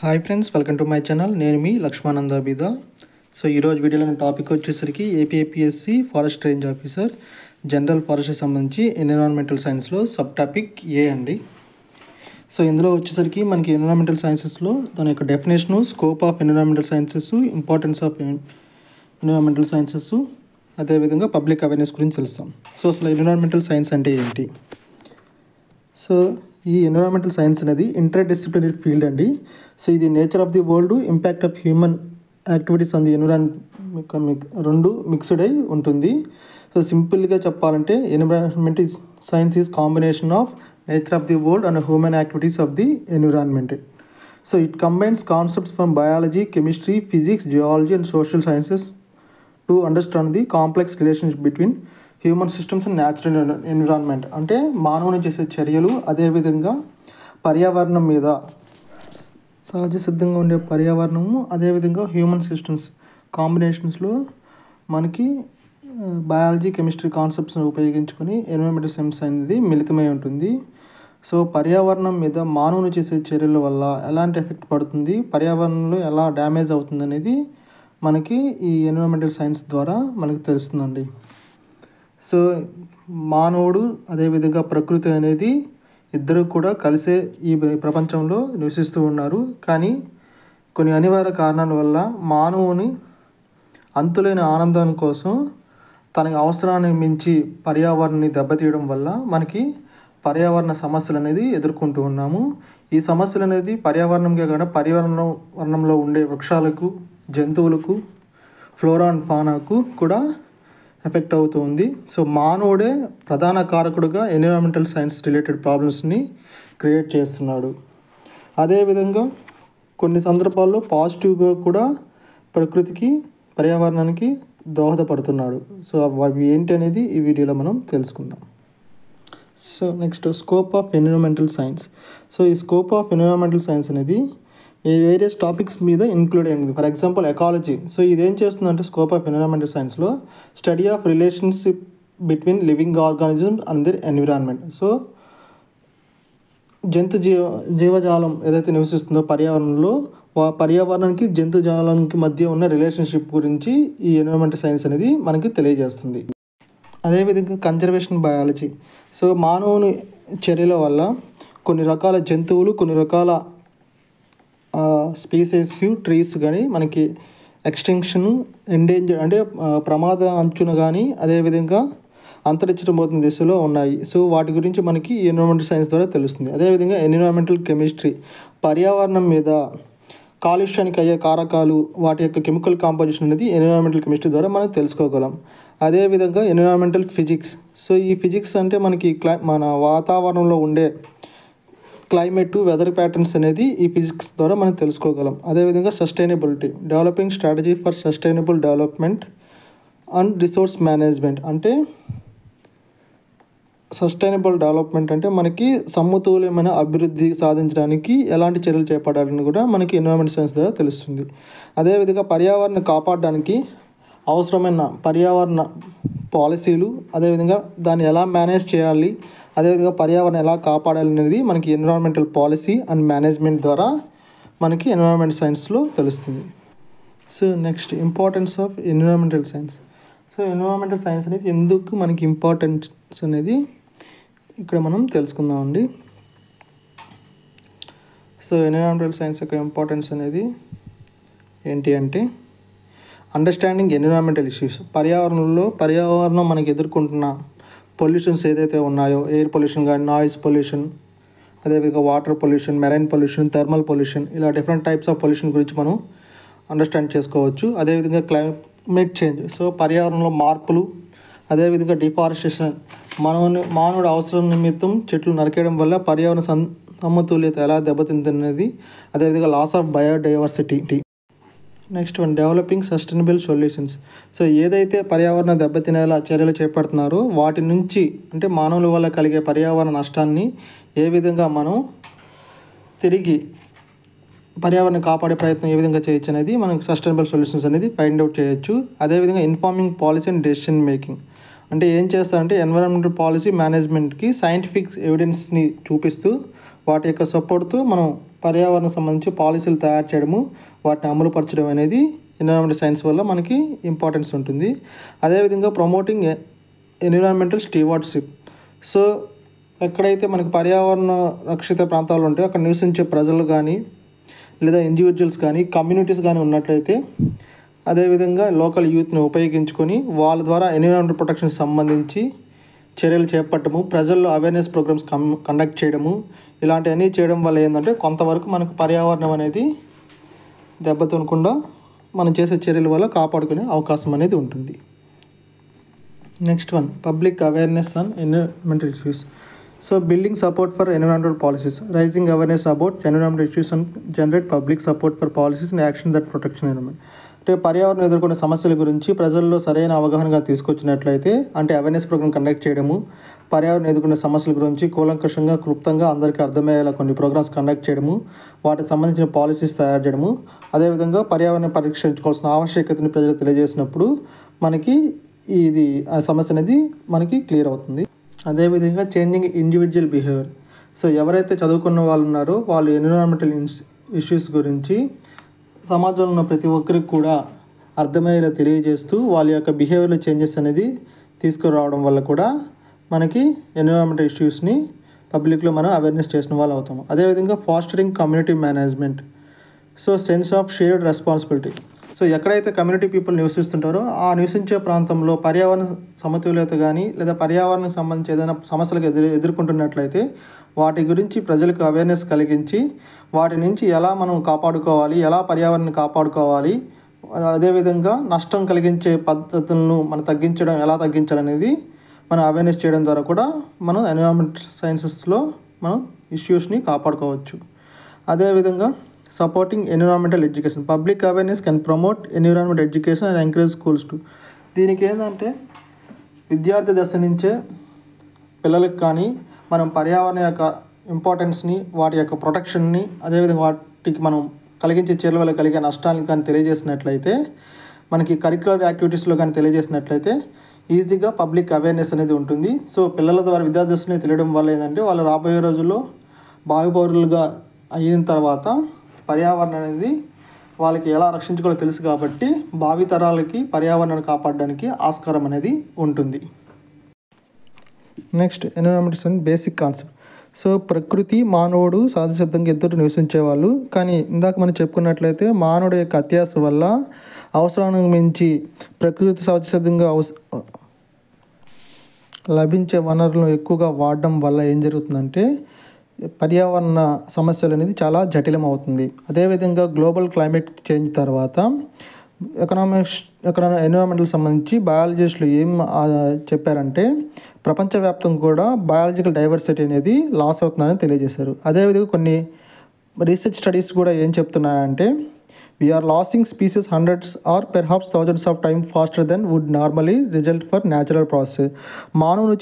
Hi friends, welcome to my channel. నేను మీ Lakshmananda Bida. So ఈరోజు వీడియోలో టాపిక్ వచ్చేసరికి APSC forest range officer general ఫారెస్ట్కి సంబంధించి ఎన్విరాన్మెంటల్ సైన్స్లో సబ్ టాపిక్ ఏ అండి. సో ఇందులో వచ్చేసరికి మనకి ఎన్విరాన్మెంటల్ సైన్సెస్లో దాని యొక్క definition, scope of environmental sciences, importance of environmental sciences, అదేవిధంగా పబ్లిక్ అవేర్నెస్ గురించి తెలుస్తాం. సో అసలు ఎన్విరాన్మెంటల్ సైన్స్ అంటే ఏంటి? సో ఈ ఎన్విరాన్మెంటల్ సైన్స్ అనేది ఇంటర్ డిసిప్లినరీ ఫీల్డ్ అండి. సో ఇది nature of the world, impact of human activities on the environment రెండు మిక్స్డ్ అయి ఉంటుంది. సో సింపుల్గా చెప్పాలంటే environmental science is combination of nature of the world and human activities of the environment. So it combines concepts from biology, chemistry, physics, geology and social sciences to understand the complex relationship between human systems and natural environment. అంటే మానవుని చేసే చర్యలు, అదేవిధంగా పర్యావరణం మీద సహజ సిద్ధంగా ఉండే పర్యావరణము, అదేవిధంగా హ్యూమన్ సిస్టమ్స్ కాంబినేషన్స్లో మనకి బయాలజీ, కెమిస్ట్రీ కాన్సెప్ట్స్ని ఉపయోగించుకొని ఎన్విరాన్మెంటల్ సైన్స్ అనేది మిళితమై ఉంటుంది. సో పర్యావరణం మీద మానవుని చేసే చర్యల వల్ల ఎలాంటి ఎఫెక్ట్ పడుతుంది, పర్యావరణంలో ఎలా డ్యామేజ్ అవుతుంది అనేది మనకి ఈ ఎన్విరాన్మెంటల్ సైన్స్ ద్వారా మనకు తెలుస్తుందండి. సో మానవుడు అదేవిధంగా ప్రకృతి అనేది ఇద్దరు కూడా కలిసే ఈ ప్రపంచంలో నివసిస్తూ ఉన్నారు. కానీ కొన్ని అనివార్య కారణాల వల్ల మానవుని అంతులేని ఆనందం కోసం తనకి అవసరాన్ని మించి పర్యావరణాన్ని దెబ్బతీయడం వల్ల మనకి పర్యావరణ సమస్యలు అనేది ఎదుర్కొంటూ ఉన్నాము. ఈ సమస్యలు అనేది పర్యావరణంకే కాకుండా పర్యావరణంలో ఉండే వృక్షాలకు, జంతువులకు, ఫ్లోరా అండ్ ఫానాకు కూడా ఎఫెక్ట్ అవుతుంది. సో మానవుడే ప్రధాన కారకుడుగా ఎన్విరాన్మెంటల్ సైన్స్ రిలేటెడ్ ప్రాబ్లమ్స్ని క్రియేట్ చేస్తున్నాడు. అదేవిధంగా కొన్ని సందర్భాల్లో పాజిటివ్గా కూడా ప్రకృతికి, పర్యావరణానికి దోహదపడుతున్నాడు. సో అవి ఏంటి అనేది ఈ వీడియోలో మనం తెలుసుకుందాం. So next scope of environmental science. So ఈ స్కోప్ ఆఫ్ ఎన్విరాన్మెంటల్ సైన్స్ అనేది ఈ వేరియస్ టాపిక్స్ మీద ఇంక్లూడ్ అయింది. For example ecology. సో ఇదేం చేస్తుందంటే స్కోప్ ఆఫ్ ఎన్విరాన్మెంటల్ సైన్స్లో study of relationship between living organisms and their environment. So జీవజాలం ఏదైతే నివసిస్తుందో పర్యావరణంలో, పర్యావరణానికి జంతుజాలానికి మధ్య ఉన్న రిలేషన్షిప్ గురించి ఈ ఎన్విరాన్మెంటల్ సైన్స్ అనేది మనకి తెలియజేస్తుంది. అదేవిధంగా కన్జర్వేషన్ బయాలజీ. సో మానవుని చర్యల వల్ల కొన్ని రకాల జంతువులు, కొన్ని రకాల స్పీసెస్, ట్రీస్ కానీ మనకి ఎక్స్టెన్షన్, ఎండేంజర్ అంటే ప్రమాద అంచున కానీ, అదేవిధంగా అంతరించబోతున్న దిశలో ఉన్నాయి. సో వాటి గురించి మనకి ఎన్విరాన్మెంటల్ సైన్స్ ద్వారా తెలుస్తుంది. అదేవిధంగా ఎన్విరాన్మెంటల్ కెమిస్ట్రీ, పర్యావరణం మీద కాలుష్యానికి అయ్యే కారకాలు, వాటి యొక్క కెమికల్ కాంపోజిషన్ అనేది ఎన్విరాన్మెంటల్ కెమిస్ట్రీ ద్వారా మనం తెలుసుకోగలం. అదేవిధంగా ఎన్విరాన్మెంటల్ ఫిజిక్స్. సో ఈ ఫిజిక్స్ అంటే మనకి మన వాతావరణంలో ఉండే క్లైమేట్, వెదర్ ప్యాటర్న్స్ అనేది ఈ ఫిజిక్స్ ద్వారా మనం తెలుసుకోగలం. అదేవిధంగా sustainability, developing strategy for sustainable development and resource management. అంటే సస్టైనబుల్ డెవలప్మెంట్ అంటే మనకి సమతుల్యమైన అభివృద్ధి సాధించడానికి ఎలాంటి చర్యలు చేపట్టాలని కూడా మనకి ఎన్విరాన్మెంటల్ సైన్స్ ద్వారా తెలుస్తుంది. అదేవిధంగా పర్యావరణం కాపాడడానికి అవసరమైన పర్యావరణ పాలసీలు, అదేవిధంగా దాన్ని ఎలా మేనేజ్ చేయాలి, అదేవిధంగా పర్యావరణం ఎలా కాపాడాలి అనేది మనకి ఎన్విరాన్మెంటల్ పాలసీ అండ్ మేనేజ్మెంట్ ద్వారా మనకి ఎన్విరాన్మెంటల్ సైన్స్లో తెలుస్తుంది. So next importance of environmental science. So environmental science అనేది ఎందుకు మనకి ఇంపార్టెన్స్ అనేది ఇక్కడ మనం తెలుసుకుందామండి. సో ఎన్విరాన్మెంటల్ సైన్స్ యొక్క ఇంపార్టెన్స్ అనేది ఏంటి అంటే అండర్స్టాండింగ్ ఎన్విరాన్మెంటల్ ఇష్యూస్. పర్యావరణం మనకి ఎదుర్కొంటున్న పొల్యూషన్స్ ఏదైతే ఉన్నాయో, ఎయిర్ పొల్యూషన్ కానీ, నాయిస్ పొల్యూషన్, అదేవిధంగా water pollution, marine pollution, thermal pollution, ఇలా డిఫరెంట్ టైప్స్ ఆఫ్ పొల్యూషన్ గురించి మనం అండర్స్టాండ్ చేసుకోవచ్చు. అదేవిధంగా క్లైమేట్ చేంజ్. సో పర్యావరణంలో మార్పులు, అదేవిధంగా డిఫారెస్టేషన్, మానవుడి అవసరం నిమిత్తం చెట్లు నరికేయడం వల్ల పర్యావరణ సమతుల్యత ఎలా దెబ్బతిందనేది, అదేవిధంగా loss of biodiversity. Next one developing sustainable solutions. So ఏదైతే పర్యావరణ దెబ్బతినేలా చర్యలు చేపడుతున్నారో వాటి నుంచి, అంటే మానవుల వల్ల కలిగే పర్యావరణ నష్టాన్ని ఏ విధంగా మనం తిరిగి పర్యావరణం కాపాడే ప్రయత్నం ఏ విధంగా చేయొచ్చు అనేది మనకు సస్టైనబుల్ సొల్యూషన్స్ అనేది ఫైండ్ అవుట్ చేయొచ్చు. అదేవిధంగా informing policy and decision making. అంటే ఏం చేస్తారంటే ఎన్విరాన్మెంటల్ పాలసీ మేనేజ్మెంట్కి సైంటిఫిక్ ఎవిడెన్స్ని చూపిస్తూ వాటి యొక్క సపోర్ట్తో మనం పర్యావరణం సంబంధించి పాలసీలు తయారు చేయడము, వాటిని అమలుపరచడం అనేది ఎన్విరాన్మెంటల్ సైన్స్ వల్ల మనకి ఇంపార్టెన్స్ ఉంటుంది. అదేవిధంగా ప్రమోటింగ్ ఎన్విరాన్మెంటల్ స్టీవార్డ్షిప్. సో ఎక్కడైతే మనకి పర్యావరణ రక్షిత ప్రాంతాలు ఉంటాయో అక్కడ నివసించే ప్రజలు కానీ లేదా ఇండివిజువల్స్ కానీ కమ్యూనిటీస్ కానీ ఉన్నట్లయితే అదేవిధంగా లోకల్ యూత్ని ఉపయోగించుకొని వాళ్ళ ద్వారా ఎన్విరాన్మెంటల్ ప్రొటెక్షన్కి సంబంధించి చర్యలు చేపట్టడము, ప్రజల్లో అవేర్నెస్ ప్రోగ్రామ్స్ కండక్ట్ చేయడము, ఇలాంటివన్నీ చేయడం వల్ల ఏంటంటే కొంతవరకు మనకు పర్యావరణం అనేది దెబ్బతినకుండా మనం చేసే చర్యల వల్ల కాపాడుకునే అవకాశం అనేది ఉంటుంది. Next one, public awareness on environmental issues. So building support for environmental policies, raising awareness about environmental issues and generate public support for policies and action that protection environment. అంటే పర్యావరణం ఎదుర్కొనే సమస్యల గురించి ప్రజల్లో సరైన అవగాహనగా తీసుకొచ్చినట్లయితే, అంటే అవేర్నెస్ ప్రోగ్రామ్ కండక్ట్ చేయడము, పర్యావరణం ఎదుర్కొనే సమస్యల గురించి కూలంకషంగా క్లుప్తంగా అందరికీ అర్థమయ్యేలా కొన్ని ప్రోగ్రామ్స్ కండక్ట్ చేయడము, వాటికి సంబంధించిన పాలసీస్ తయారు చేయడము, అదేవిధంగా పర్యావరణం పరీక్షించుకోవాల్సిన ఆవశ్యకతని ప్రజలకు తెలియజేసినప్పుడు మనకి ఇది ఆ సమస్య అనేది మనకి క్లియర్ అవుతుంది. అదేవిధంగా చేంజింగ్ ఇండివిజువల్ బిహేవియర్. సో ఎవరైతే చదువుకున్న వాళ్ళు ఉన్నారో వాళ్ళు ఎన్విరాన్మెంటల్ ఇష్యూస్ గురించి సమాజంలో ఉన్న ప్రతి ఒక్కరికి కూడా అర్థమయ్యేలా తెలియజేస్తూ వాళ్ళ యొక్క బిహేవియర్లో చేంజెస్ అనేది తీసుకురావడం వల్ల కూడా మనకి ఎన్విరాన్మెంటల్ ఇష్యూస్ని పబ్లిక్లో మనం అవేర్నెస్ చేసిన వాళ్ళు అవుతాము. అదేవిధంగా fostering community management. So sense of shared responsibility. So ఎక్కడైతే కమ్యూనిటీ పీపుల్ నివసిస్తుంటారో ఆ నివసించే ప్రాంతంలో పర్యావరణ సమతుల్యత కానీ లేదా పర్యావరణానికి సంబంధించి ఏదైనా సమస్యలకు ఎదుర్కొంటున్నట్లయితే వాటి గురించి ప్రజలకు అవేర్నెస్ కలిగించి వాటి నుంచి ఎలా మనం కాపాడుకోవాలి, ఎలా పర్యావరణాన్ని కాపాడుకోవాలి, అదేవిధంగా నష్టం కలిగించే పద్ధతులను మనం ఎలా తగ్గించాలనేది మనం అవేర్నెస్ చేయడం ద్వారా కూడా మనం ఎన్విరాన్మెంట్ సైన్సెస్లో మనం ఇష్యూస్ని కాపాడుకోవచ్చు. అదేవిధంగా supporting environmental education. Public awareness can promote environment education and encourage schools to. దీనికి ఏంటంటే విద్యార్థి దశ నుంచే పిల్లలకు కానీ మనం పర్యావరణ యొక్క ఇంపార్టెన్స్ని, వాటి యొక్క ప్రొటెక్షన్ని, అదేవిధంగా వాటికి మనం కలిగించే చర్యల వల్ల కలిగే నష్టాలను కానీ తెలియజేసినట్లయితే, మనకి కరిక్యులర్ యాక్టివిటీస్లో కానీ తెలియజేసినట్లయితే ఈజీగా పబ్లిక్ అవేర్నెస్ అనేది ఉంటుంది. సో పిల్లల ద్వారా విద్యార్థి దశని తెలియడం వల్ల ఏంటంటే వాళ్ళు రాబోయే రోజుల్లో భావి పౌరులుగా అయిన తర్వాత పర్యావరణం అనేది వాళ్ళకి ఎలా రక్షించుకోవాలో తెలుసు కాబట్టి భావి తరాలకి పర్యావరణాన్ని కాపాడడానికి ఆస్కారం అనేది ఉంటుంది. Next environmental science basic concept. So ప్రకృతి మానవుడు సహజసిద్ధంగా ఇద్దరు నివసించేవాళ్ళు. కానీ ఇందాక మనం చెప్పుకున్నట్లయితే మానవుడు యొక్క అత్యాశ వల్ల అవసరానికి మించి ప్రకృతి సహజసిద్ధంగా లభించే వనరులను ఎక్కువగా వాడడం వల్ల ఏం జరుగుతుందంటే పర్యావరణ సమస్యలు అనేది చాలా జటిలం అవుతుంది. అదేవిధంగా గ్లోబల్ క్లైమేట్ చేంజ్ తర్వాత ఎన్విరాన్మెంటల్ సంబంధించి బయాలజిస్టులు ఏం చెప్పారంటే ప్రపంచవ్యాప్తంగా కూడా బయాలజికల్ డైవర్సిటీ అనేది లాస్ అవుతుందని తెలియజేశారు. అదేవిధంగా కొన్ని రీసెర్చ్ స్టడీస్ కూడా ఏం చెప్తున్నాయంటే we're losing species hundreds or perhaps thousands of time faster than would normally result for natural process. మానవులు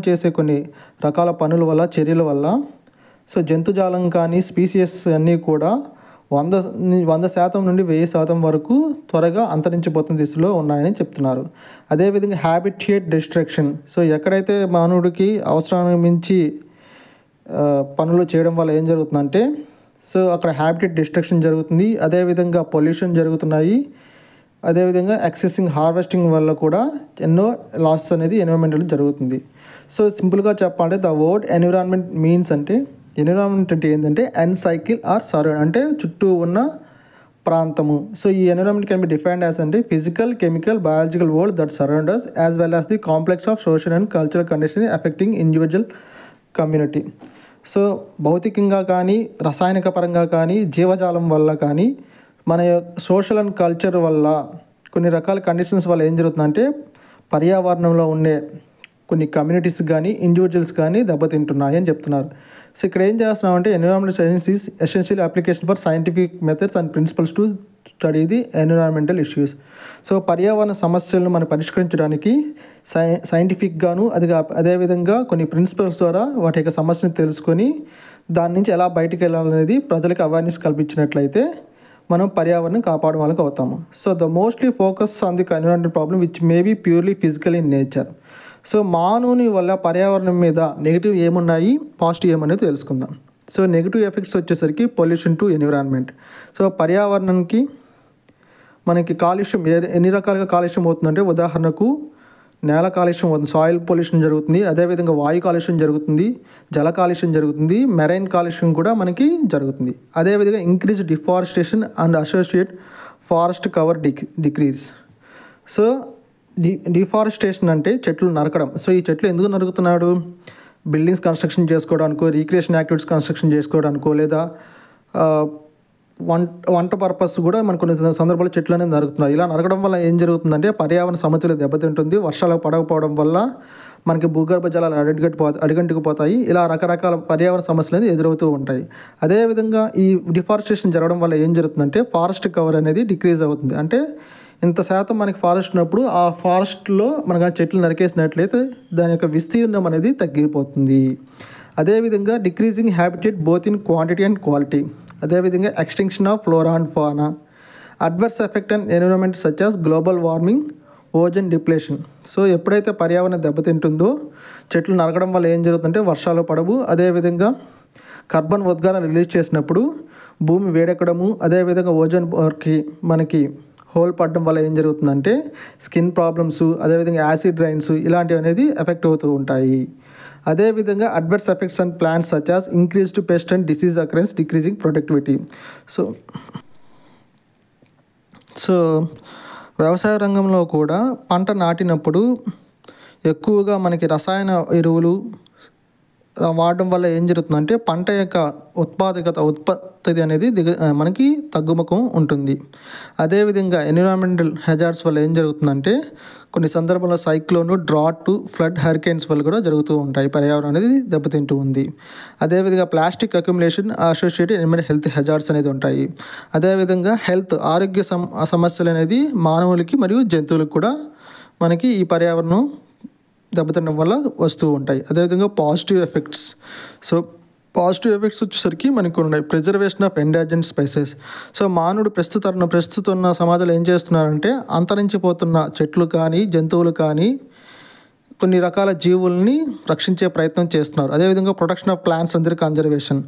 చేసే కొన్ని రకాల పనుల వల్ల, చర్యల వల్ల సో జంతుజాలం కానీ స్పీసీస్ అన్నీ కూడా 100% నుండి 1000% వరకు త్వరగా అంతరించిపోతున్న దిశలో ఉన్నాయని చెప్తున్నారు. అదేవిధంగా హ్యాబిటేట్ డిస్ట్రక్షన్. సో ఎక్కడైతే మానవుడికి అవసరానికి మించి పనులు చేయడం వల్ల ఏం జరుగుతుందంటే సో అక్కడ హ్యాబిటేట్ డిస్ట్రక్షన్ జరుగుతుంది. అదేవిధంగా పొల్యూషన్ జరుగుతున్నాయి. అదేవిధంగా ఎక్సెసింగ్ హార్వెస్టింగ్ వల్ల కూడా ఎన్నో లాసెస్ అనేది ఎన్విరాన్మెంటల్ జరుగుతుంది. సో సింపుల్గా చెప్పాలంటే ద వర్డ్ ఎన్విరాన్మెంట్ మీన్స్ అంటే ఎన్విరాన్మెంట్ అంటే ఏంటంటే ఎన్సైకిల్ ఆర్ సరౌండ్ అంటే చుట్టూ ఉన్న ప్రాంతము. సో ఈ environment can be defined as అంటే physical, chemical, biological world that surround us as well as the complex of social and cultural condition affecting individual community. So భౌతికంగా కానీ, రసాయనిక పరంగా కానీ, జీవజాలం వల్ల కానీ, మన సోషల్ అండ్ కల్చర్ వల్ల కొన్ని రకాల కండిషన్స్ వల్ల ఏం జరుగుతుందంటే పర్యావరణంలో ఉండే కొన్ని కమ్యూనిటీస్ కానీ, ఇండివిజువల్స్ కానీ దెబ్బతింటున్నాయి అని చెప్తున్నారు. సో ఇక్కడ ఏం చేస్తున్నామంటే environmental science is essential application for scientific methods and principles to study the environmental issues. So పర్యావరణ సమస్యలను మనం పరిష్కరించడానికి సైంటిఫిక్గాను అదేవిధంగా కొన్ని ప్రిన్సిపల్స్ ద్వారా వాటి యొక్క సమస్యను తెలుసుకొని దాని నుంచి ఎలా బయటికి వెళ్ళాలనేది ప్రజలకు అవేర్నెస్ కల్పించినట్లయితే మనం పర్యావరణం కాపాడడం వాళ్ళకి అవుతాము. So the mostly focus on the environmental problem which may be purely physical in nature. So మానవుని వల్ల పర్యావరణం మీద నెగిటివ్ ఏమున్నాయి, పాజిటివ్ ఏమనేది తెలుసుకుందాం. సో నెగిటివ్ ఎఫెక్ట్స్ వచ్చేసరికి పొల్యూషన్ టు ఎన్విరాన్మెంట్. సో పర్యావరణానికి మనకి కాలుష్యం ఎన్ని రకాలుగా కాలుష్యం అవుతుందంటే, ఉదాహరణకు నేల కాలుష్యం అవుతుంది, సాయిల్ పొల్యూషన్ జరుగుతుంది, అదేవిధంగా వాయు కాలుష్యం జరుగుతుంది, జల కాలుష్యం జరుగుతుంది, మెరైన్ కాలుష్యం కూడా మనకి జరుగుతుంది. అదేవిధంగా increase deforestation and associate forest cover decrease. So deforestation అంటే చెట్లు నరకడం. సో ఈ చెట్లు ఎందుకు నరుకుతున్నాడు? బిల్డింగ్స్ కన్స్ట్రక్షన్ చేసుకోవడానికో, రీక్రియేషన్ యాక్టివిటీస్ కన్స్ట్రక్షన్ చేసుకోవడానికో, లేదా వంట పర్పస్ కూడా మనకు కొన్ని సందర్భాల్లో చెట్లు అనేది నరుగుతున్నాయి. ఇలా నరకడం వల్ల ఏం జరుగుతుందంటే పర్యావరణ సమతుల్యత దెబ్బతింటుంది. వర్షాలు పడకపోవడం వల్ల మనకి భూగర్భ జలాలు అడుగంటుకుపోతాయి. ఇలా రకరకాల పర్యావరణ సమస్యలు అనేది ఎదురవుతూ ఉంటాయి. అదేవిధంగా ఈ డిఫారెస్టేషన్ జరగడం వల్ల ఏం జరుగుతుందంటే ఫారెస్ట్ కవర్ అనేది డిక్రీజ్ అవుతుంది. అంటే ఇంత శాతం మనకి ఫారెస్ట్ ఉన్నప్పుడు ఆ ఫారెస్ట్లో మనకు చెట్లు నరికేసినట్లయితే దాని యొక్క విస్తీర్ణం అనేది తగ్గిపోతుంది. అదేవిధంగా decreasing habitat both in quantity and quality. అదేవిధంగా extinction of flora and fauna, adverse effect and environment such as global warming, ozone depletion. So ఎప్పుడైతే పర్యావరణం దెబ్బతింటుందో చెట్లు నరకడం వల్ల ఏం జరుగుతుందంటే వర్షాలు పడవు. అదేవిధంగా కార్బన్ ఉద్గారం రిలీజ్ చేసినప్పుడు భూమి వేడెక్కడము, అదేవిధంగా ఓజోన్ మనకి హోల్ పడడం వల్ల ఏం జరుగుతుందంటే స్కిన్ ప్రాబ్లమ్స్, అదేవిధంగా యాసిడ్ రైన్స్ ఇలాంటివి అనేది ఎఫెక్ట్ అవుతూ ఉంటాయి. అదేవిధంగా adverse effects and plants such as increased pest and disease occurrence, decreasing productivity. So వ్యవసాయ రంగంలో కూడా పంట నాటినప్పుడు ఎక్కువగా మనకి రసాయన ఎరువులు వాడడం వల్ల ఏం జరుగుతుందంటే పంట యొక్క ఉత్పత్తి అనేది మనకి తగ్గుముఖం ఉంటుంది. అదేవిధంగా ఎన్విరాన్మెంటల్ హెజార్డ్స్ వల్ల ఏం జరుగుతుందంటే కొన్ని సందర్భాల్లో సైక్లోన్, డ్రాట్, ఫ్లడ్, హరికేన్స్ వల్ల కూడా జరుగుతూ ఉంటాయి. పర్యావరణం అనేది దెబ్బతింటూ ఉంది. అదేవిధంగా plastic accumulation associated environmental health hazards అనేది ఉంటాయి. అదేవిధంగా ఆరోగ్య సమస్యలు అనేది మానవులకి మరియు జంతువులకు కూడా మనకి ఈ పర్యావరణం దెబ్బతినడం వల్ల వస్తూ ఉంటాయి. అదేవిధంగా positive effects. So positive effects వచ్చేసరికి మనకు ఉన్నాయి. Preservation of endangered species. So మానవుడు ప్రస్తుతం సమాజంలో ఏం చేస్తున్నారంటే అంతరించిపోతున్న చెట్లు కానీ, జంతువులు కానీ, కొన్ని రకాల జీవుల్ని రక్షించే ప్రయత్నం చేస్తున్నారు. అదేవిధంగా protection of plants and conservation.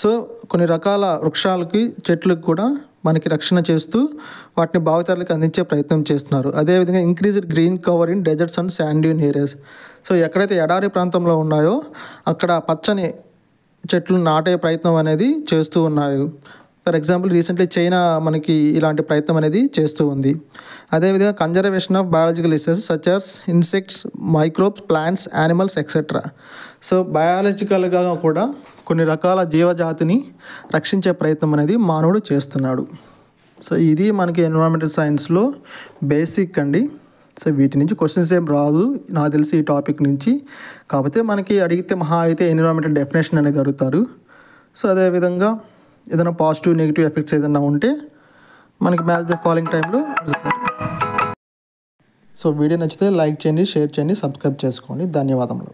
So కొన్ని రకాల వృక్షాలకి, చెట్లకు కూడా మనకి రక్షణ చేస్తూ వాటిని భావితరాలకు అందించే ప్రయత్నం చేస్తున్నారు. అదేవిధంగా increased green cover in deserts and sand dune areas. So ఎక్కడైతే ఎడారి ప్రాంతంలో ఉన్నాయో అక్కడ పచ్చని చెట్లు నాటే ప్రయత్నం అనేది చేస్తూ ఉన్నారు. ఫర్ ఎగ్జాంపుల్ రీసెంట్లీ చైనా మనకి ఇలాంటి ప్రయత్నం అనేది చేస్తూ ఉంది. అదేవిధంగా conservation of biological resources such as insects, microbes, plants, animals etcetera. So బయాలజికల్గా కూడా కొన్ని రకాల జీవజాతిని రక్షించే ప్రయత్నం అనేది మానవుడు చేస్తున్నాడు. సో ఇది మనకి ఎన్విరాన్మెంటల్ సైన్స్లో బేసిక్ అండి. సో వీటి నుంచి క్వశ్చన్స్ ఏం రాదు నాకు తెలిసి ఈ టాపిక్ నుంచి. కాకపోతే మనకి అడిగితే మహా అయితే ఎన్విరాన్మెంటల్ డెఫినేషన్ అనేది అడుగుతారు. సో అదేవిధంగా ఏదైనా పాజిటివ్, నెగిటివ్ ఎఫెక్ట్స్ ఏదైనా ఉంటే మనకి మ్యాచ్ ద ఫాలోయింగ్ టైంలో అడుగుతారు. సో వీడియో నచ్చితే లైక్ చేయండి, షేర్ చేయండి, సబ్స్క్రైబ్ చేసుకోండి. ధన్యవాదములు.